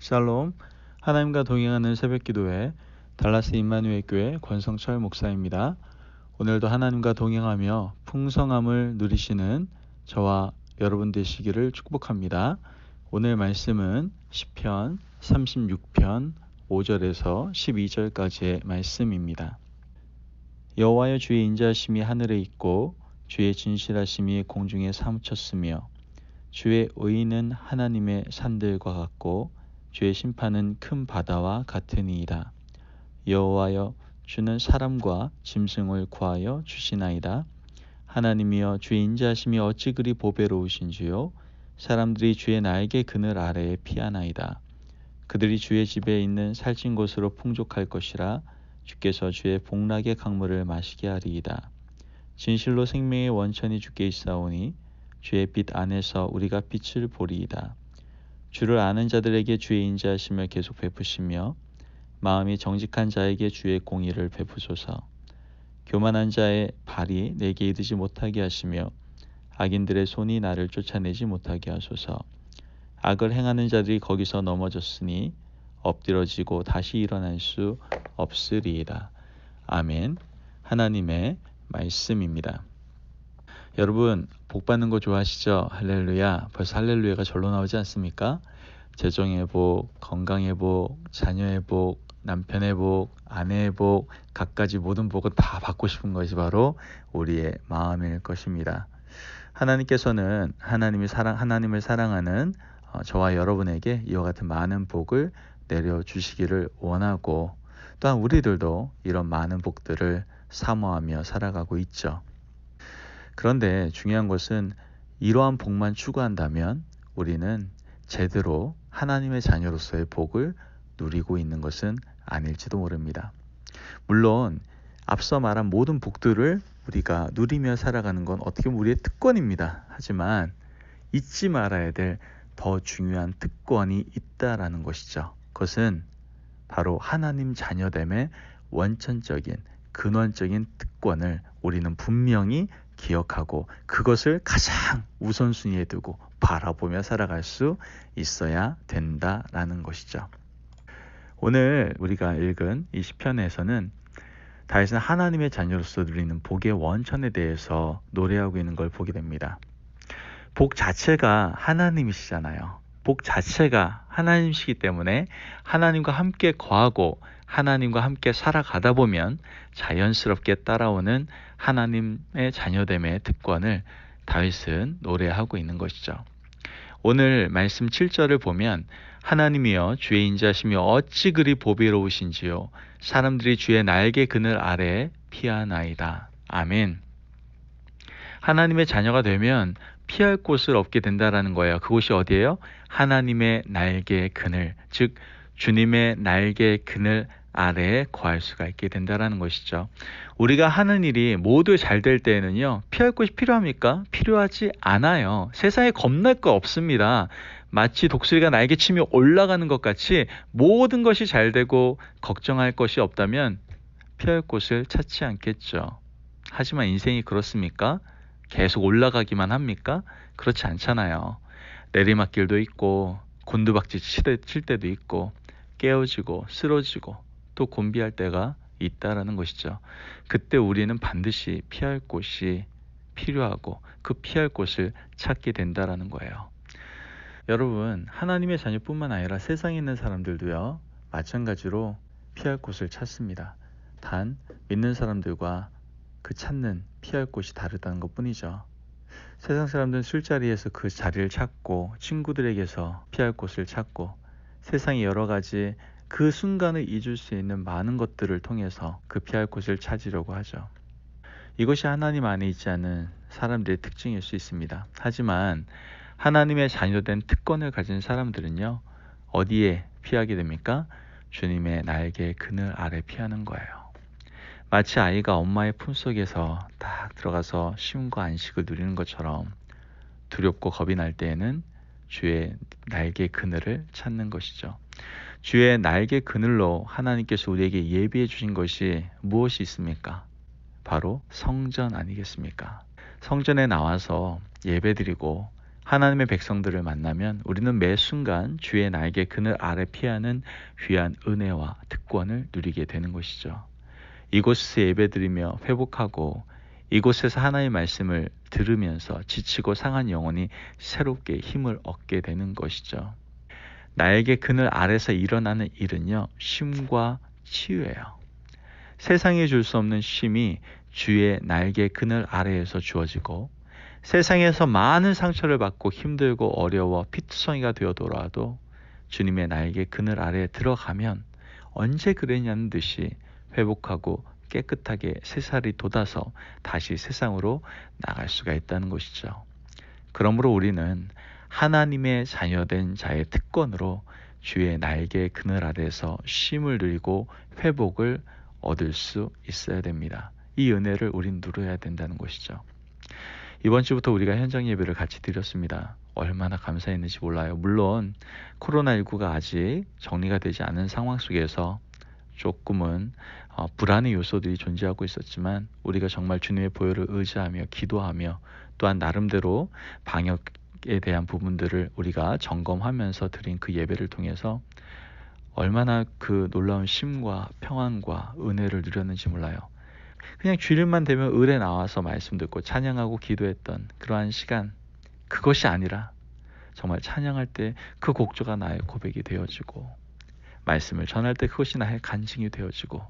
샬롬, 하나님과 동행하는 새벽기도회 달라스 임마누엘 교회 권성철 목사입니다. 오늘도 하나님과 동행하며 풍성함을 누리시는 저와 여러분 되시기를 축복합니다. 오늘 말씀은 시편 36편 5절에서 12절까지의 말씀입니다. 여호와여, 주의 인자하심이 하늘에 있고 주의 진실하심이 공중에 사무쳤으며 주의 의는 하나님의 산들과 같고 주의 심판은 큰 바다와 같으니이다. 여호와여, 주는 사람과 짐승을 구하여 주시나이다. 하나님이여, 주의 인자하심이 어찌 그리 보배로우신지요. 사람들이 주의 날개 그늘 아래에 피하나이다. 그들이 주의 집에 있는 살찐 곳으로 풍족할 것이라. 주께서 주의 복락의 강물을 마시게 하리이다. 진실로 생명의 원천이 주께 있사오니 주의 빛 안에서 우리가 빛을 보리이다. 주를 아는 자들에게 주의 인자하심을 계속 베푸시며 마음이 정직한 자에게 주의 공의를 베푸소서. 교만한 자의 발이 내게 이르지 못하게 하시며 악인들의 손이 나를 쫓아내지 못하게 하소서. 악을 행하는 자들이 거기서 넘어졌으니 엎드러지고 다시 일어날 수 없으리이다. 아멘. 하나님의 말씀입니다. 여러분, 복 받는 거 좋아하시죠? 할렐루야. 벌써 할렐루야가 절로 나오지 않습니까? 재정의 복, 건강의 복, 자녀의 복, 남편의 복, 아내의 복, 갖가지 모든 복은 다 받고 싶은 것이 바로 우리의 마음일 것입니다. 하나님께서는 하나님을 사랑하는 저와 여러분에게 이와 같은 많은 복을 내려주시기를 원하고, 또한 우리들도 이런 많은 복들을 사모하며 살아가고 있죠. 그런데 중요한 것은 이러한 복만 추구한다면 우리는 제대로 하나님의 자녀로서의 복을 누리고 있는 것은 아닐지도 모릅니다. 물론 앞서 말한 모든 복들을 우리가 누리며 살아가는 건 어떻게 보면 우리의 특권입니다. 하지만 잊지 말아야 될 더 중요한 특권이 있다라는 것이죠. 그것은 바로 하나님 자녀됨의 원천적인 근원적인 특권을 우리는 분명히 기억하고 그것을 가장 우선순위에 두고 바라보며 살아갈 수 있어야 된다라는 것이죠. 오늘 우리가 읽은 이 시편에서는 다윗은 하나님의 자녀로서 누리는 복의 원천에 대해서 노래하고 있는 걸 보게 됩니다. 복 자체가 하나님이시잖아요. 복 자체가 하나님이시기 때문에 하나님과 함께 거하고 하나님과 함께 살아가다 보면 자연스럽게 따라오는 하나님의 자녀됨의 특권을 다윗은 노래하고 있는 것이죠. 오늘 말씀 7절을 보면 하나님이여, 주의 인자하심이 어찌 그리 보배로우신지요. 사람들이 주의 날개 그늘 아래에 피하나이다. 아멘. 하나님의 자녀가 되면 피할 곳을 얻게 된다라는 거예요. 그곳이 어디예요? 하나님의 날개 그늘, 즉 주님의 날개 그늘 아래에 거할 수가 있게 된다라는 것이죠. 우리가 하는 일이 모두 잘 될 때에는요, 피할 곳이 필요합니까? 필요하지 않아요. 세상에 겁날 거 없습니다. 마치 독수리가 날개치며 올라가는 것 같이 모든 것이 잘 되고 걱정할 것이 없다면 피할 곳을 찾지 않겠죠. 하지만 인생이 그렇습니까? 계속 올라가기만 합니까? 그렇지 않잖아요. 내리막길도 있고 곤두박질 칠 때도 있고 깨어지고 쓰러지고 또 곤비할 때가 있다라는 것이죠. 그때 우리는 반드시 피할 곳이 필요하고 그 피할 곳을 찾게 된다라는 거예요. 여러분, 하나님의 자녀뿐만 아니라 세상에 있는 사람들도요, 마찬가지로 피할 곳을 찾습니다. 단 믿는 사람들과 그 찾는 피할 곳이 다르다는 것뿐이죠. 세상 사람들은 술자리에서 그 자리를 찾고 친구들에게서 피할 곳을 찾고 세상의 여러 가지 그 순간을 잊을 수 있는 많은 것들을 통해서 그 피할 곳을 찾으려고 하죠. 이것이 하나님 안에 있지 않은 사람들의 특징일 수 있습니다. 하지만 하나님의 자녀된 특권을 가진 사람들은요, 어디에 피하게 됩니까? 주님의 날개 그늘 아래 피하는 거예요. 마치 아이가 엄마의 품속에서 딱 들어가서 쉼과 안식을 누리는 것처럼 두렵고 겁이 날 때에는 주의 날개 그늘을 찾는 것이죠. 주의 날개 그늘로 하나님께서 우리에게 예비해 주신 것이 무엇이 있습니까? 바로 성전 아니겠습니까? 성전에 나와서 예배드리고 하나님의 백성들을 만나면 우리는 매 순간 주의 날개 그늘 아래 피하는 귀한 은혜와 특권을 누리게 되는 것이죠. 이곳에서 예배드리며 회복하고 이곳에서 하나님의 말씀을 들으면서 지치고 상한 영혼이 새롭게 힘을 얻게 되는 것이죠. 날개 그늘 아래서 일어나는 일은요, 쉼과 치유예요. 세상에 줄 수 없는 쉼이 주의 날개 그늘 아래에서 주어지고 세상에서 많은 상처를 받고 힘들고 어려워 피투성이가 되어 돌아와도 주님의 날개 그늘 아래에 들어가면 언제 그랬냐는 듯이 회복하고 깨끗하게 새살이 돋아서 다시 세상으로 나갈 수가 있다는 것이죠. 그러므로 우리는 하나님의 자녀된 자의 특권으로 주의 날개 그늘 아래에서 쉼을 누리고 회복을 얻을 수 있어야 됩니다. 이 은혜를 우린 누려야 된다는 것이죠. 이번 주부터 우리가 현장 예배를 같이 드렸습니다. 얼마나 감사했는지 몰라요. 물론 코로나19가 아직 정리가 되지 않은 상황 속에서 조금은 불안의 요소들이 존재하고 있었지만 우리가 정말 주님의 보혈을 의지하며 기도하며 또한 나름대로 방역에 대한 부분들을 우리가 점검하면서 드린 그 예배를 통해서 얼마나 그 놀라운 쉼과 평안과 은혜를 누렸는지 몰라요. 그냥 주일만 되면 을에 나와서 말씀 듣고 찬양하고 기도했던 그러한 시간, 그것이 아니라 정말 찬양할 때 그 곡조가 나의 고백이 되어지고 말씀을 전할 때 그것이 나의 간증이 되어지고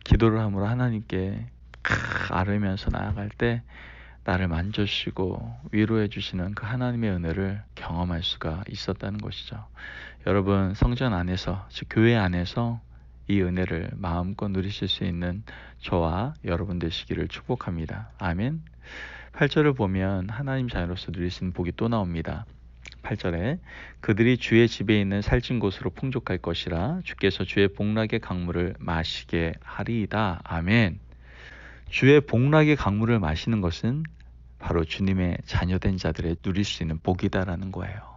기도를 함으로 하나님께 아뢰면서 나아갈 때 나를 만져주시고 위로해 주시는 그 하나님의 은혜를 경험할 수가 있었다는 것이죠. 여러분, 성전 안에서, 즉 교회 안에서 이 은혜를 마음껏 누리실 수 있는 저와 여러분 되시기를 축복합니다. 아멘. 8절을 보면 하나님 자녀로서 누릴 수 있는 복이 또 나옵니다. 8절에 그들이 주의 집에 있는 살찐 곳으로 풍족할 것이라 주께서 주의 복락의 강물을 마시게 하리이다. 아멘. 주의 복락의 강물을 마시는 것은 바로 주님의 자녀된 자들의 누릴 수 있는 복이다라는 거예요.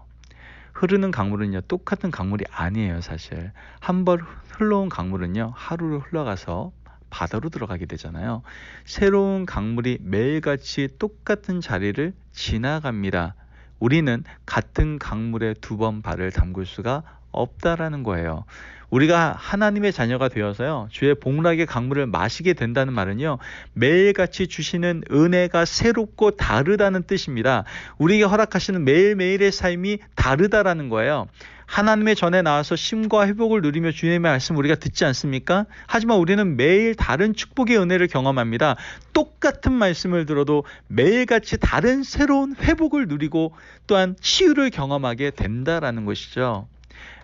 흐르는 강물은요, 똑같은 강물이 아니에요. 사실 한 번 흘러온 강물은요, 하루로 흘러가서 바다로 들어가게 되잖아요. 새로운 강물이 매일같이 똑같은 자리를 지나갑니다. 우리는 같은 강물에 2번 발을 담글 수가 없다라는 거예요. 우리가 하나님의 자녀가 되어서요, 주의 복락의 강물을 마시게 된다는 말은요, 매일같이 주시는 은혜가 새롭고 다르다는 뜻입니다. 우리에게 허락하시는 매일매일의 삶이 다르다라는 거예요. 하나님의 전에 나와서 쉼과 회복을 누리며 주님의 말씀 우리가 듣지 않습니까? 하지만 우리는 매일 다른 축복의 은혜를 경험합니다. 똑같은 말씀을 들어도 매일같이 다른 새로운 회복을 누리고 또한 치유를 경험하게 된다라는 것이죠.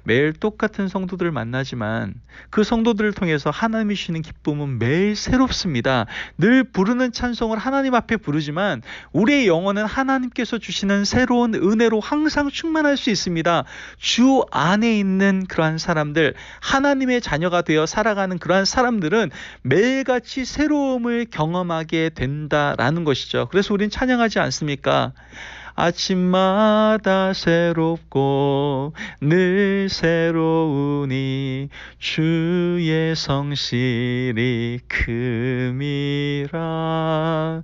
매일 똑같은 성도들을 만나지만 그 성도들을 통해서 하나님이 주시는 기쁨은 매일 새롭습니다. 늘 부르는 찬송을 하나님 앞에 부르지만 우리의 영혼은 하나님께서 주시는 새로운 은혜로 항상 충만할 수 있습니다. 주 안에 있는 그러한 사람들, 하나님의 자녀가 되어 살아가는 그러한 사람들은 매일같이 새로움을 경험하게 된다라는 것이죠. 그래서 우린 찬양하지 않습니까? 아침마다 새롭고 늘 새로우니 주의 성실이 큼이라.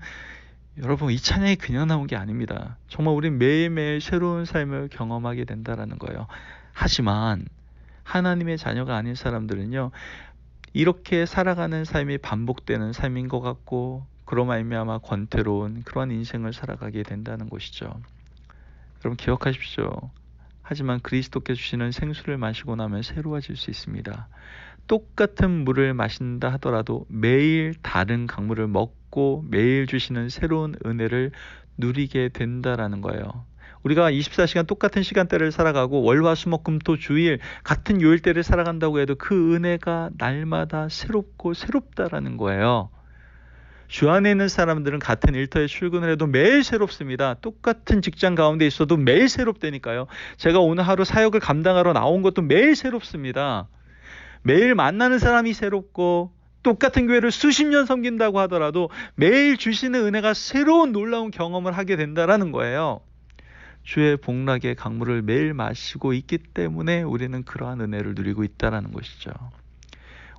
여러분, 이 찬양이 그냥 나온 게 아닙니다. 정말 우린 매일매일 새로운 삶을 경험하게 된다는 거예요. 하지만 하나님의 자녀가 아닌 사람들은요, 이렇게 살아가는 삶이 반복되는 삶인 것 같고 그로 말미암아 권태로운 그러한 인생을 살아가게 된다는 것이죠. 여러분, 기억하십시오. 하지만 그리스도께 주시는 생수를 마시고 나면 새로워질 수 있습니다. 똑같은 물을 마신다 하더라도 매일 다른 강물을 먹고 매일 주시는 새로운 은혜를 누리게 된다라는 거예요. 우리가 24시간 똑같은 시간대를 살아가고 월화수목금토 주일 같은 요일대를 살아간다고 해도 그 은혜가 날마다 새롭고 새롭다라는 거예요. 주 안에 있는 사람들은 같은 일터에 출근을 해도 매일 새롭습니다. 똑같은 직장 가운데 있어도 매일 새롭다니까요. 제가 오늘 하루 사역을 감당하러 나온 것도 매일 새롭습니다. 매일 만나는 사람이 새롭고 똑같은 교회를 수십 년 섬긴다고 하더라도 매일 주시는 은혜가 새로운 놀라운 경험을 하게 된다라는 거예요. 주의 복락의 강물을 매일 마시고 있기 때문에 우리는 그러한 은혜를 누리고 있다는 것이죠.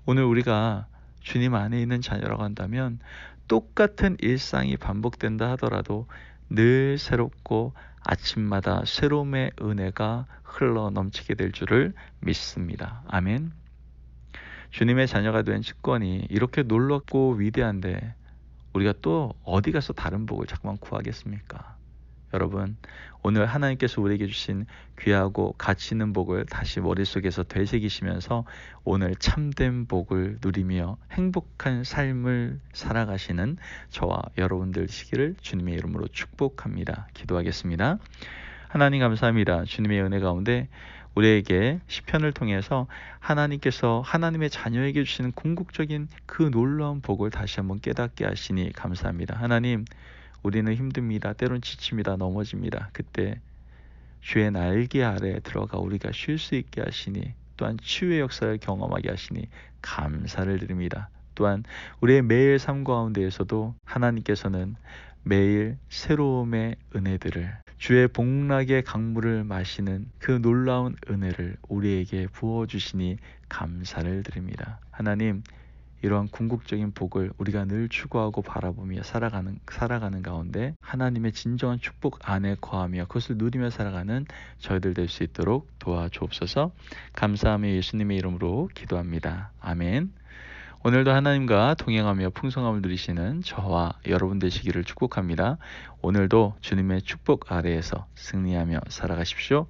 오늘 우리가 주님 안에 있는 자녀라고 한다면 똑같은 일상이 반복된다 하더라도 늘 새롭고 아침마다 새로움의 은혜가 흘러 넘치게 될 줄을 믿습니다. 아멘. 주님의 자녀가 된 chức 권이 이렇게 놀랍고 위대한데 우리가 또 어디 가서 다른 복을 자꾸만 구하겠습니까? 여러분, 오늘 하나님께서 우리에게 주신 귀하고 가치 있는 복을 다시 머릿속에서 되새기시면서 오늘 참된 복을 누리며 행복한 삶을 살아가시는 저와 여러분들 되시기를 주님의 이름으로 축복합니다. 기도하겠습니다. 하나님 감사합니다. 주님의 은혜 가운데 우리에게 시편을 통해서 하나님께서 하나님의 자녀에게 주시는 궁극적인 그 놀라운 복을 다시 한번 깨닫게 하시니 감사합니다. 하나님, 우리는 힘듭니다. 때론 지칩니다. 넘어집니다. 그때 주의 날개 아래에 들어가 우리가 쉴 수 있게 하시니, 또한 치유의 역사를 경험하게 하시니 감사를 드립니다. 또한 우리의 매일 삶 가운데에서도 하나님께서는 매일 새로움의 은혜들을, 주의 복락의 강물을 마시는 그 놀라운 은혜를 우리에게 부어주시니 감사를 드립니다. 하나님, 이러한 궁극적인 복을 우리가 늘 추구하고 바라보며 살아가는 가운데 하나님의 진정한 축복 안에 거하며 그것을 누리며 살아가는 저희들 될 수 있도록 도와주옵소서. 감사하며 예수님의 이름으로 기도합니다. 아멘. 오늘도 하나님과 동행하며 풍성함을 누리시는 저와 여러분 되시기를 축복합니다. 오늘도 주님의 축복 아래에서 승리하며 살아가십시오.